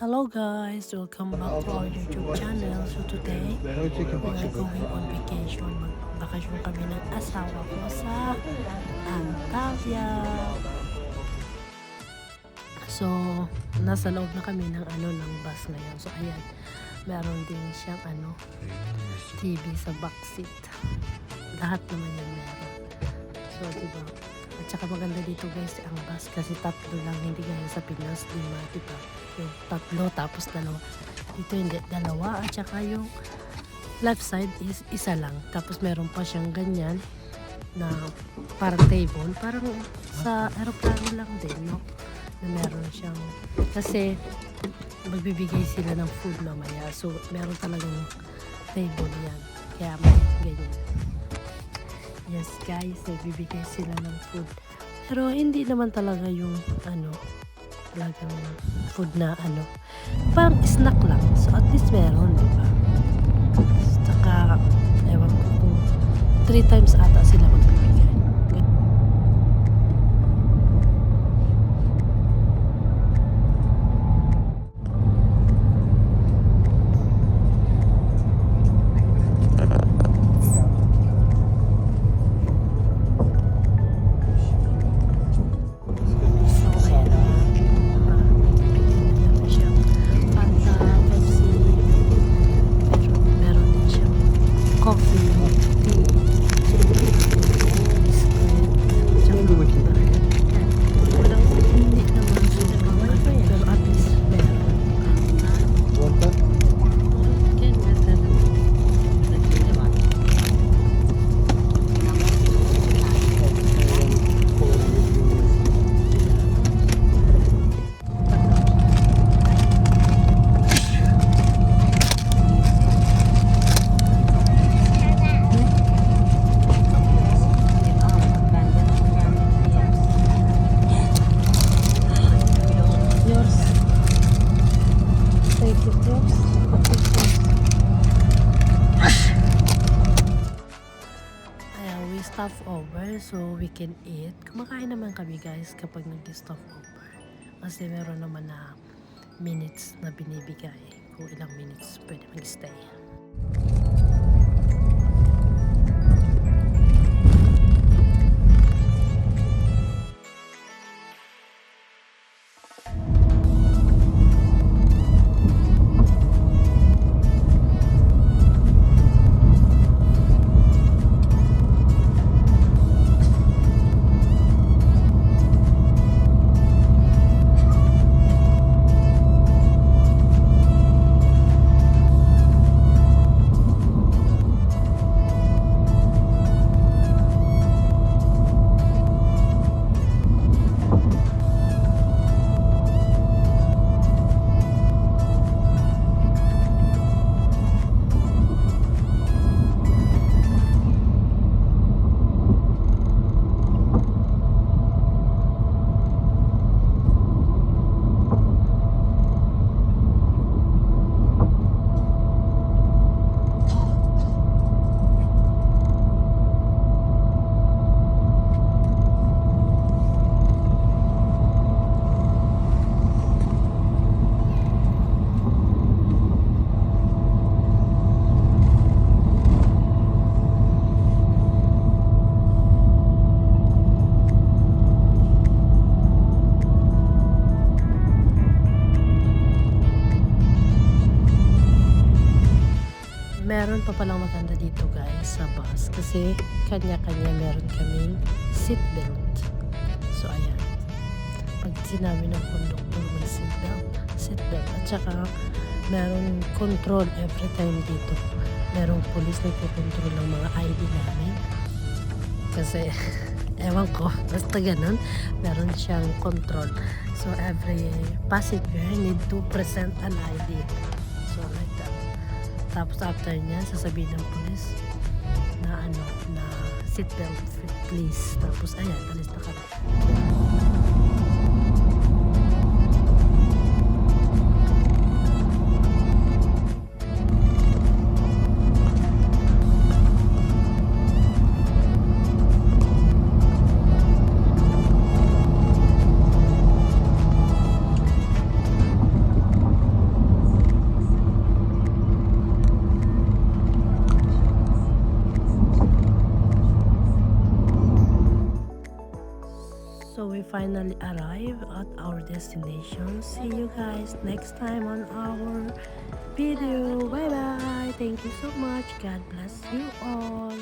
Hello guys, welcome back to our YouTube channel. So today, we are going on vacation. Magbakasyon kami ng asawa ko sa Antalya. So, nasa loob na kami ng bus ngayon. So ayan, meron din siyang TV sa backseat. Lahat naman yan meron. So diba? At saka maganda dito guys ang bus kasi tatlo lang, hindi gaya sa Pinas, 5, diba? Yung tatlo tapos dalawa. Dito hindi, dalawa at saka yung left side is isa lang. Tapos meron pa siyang ganyan na parang table, parang sa aeroplano lang din, no? Na meron siyang, kasi magbibigay sila ng food mamaya. So meron talagang table yan. Kaya may ganyan. Yes guys, nagbibigay sila ng food. Pero hindi naman talaga yung talagang food na parang snack lang. So at least meron, di ba? Saka, ewan ko kung 3 times ata sila magbibigay. Stop over so we can eat. Kumakain naman kami guys kapag nag-stop over. Kasi meron naman na minutes na binibigay. Kung ilang minutes pwede mag-stay. Meron pa palang maganda dito guys sa bus kasi kanya-kanya meron kaming seatbelt. So ayan, pag sinabi ng conductor may seatbelt at saka meron control every time dito. Merong police na control ng mga ID namin kasi ewan ko, basta ganun, meron siyang control. So every passenger need to present an ID. So like that. Tapos after niya, sasabihin ng police na na seatbelt please. Tapos ayan, alis na kami. we finally arrived at our destination. See you guys next time on our video. Bye bye. Thank you so much. God bless you all.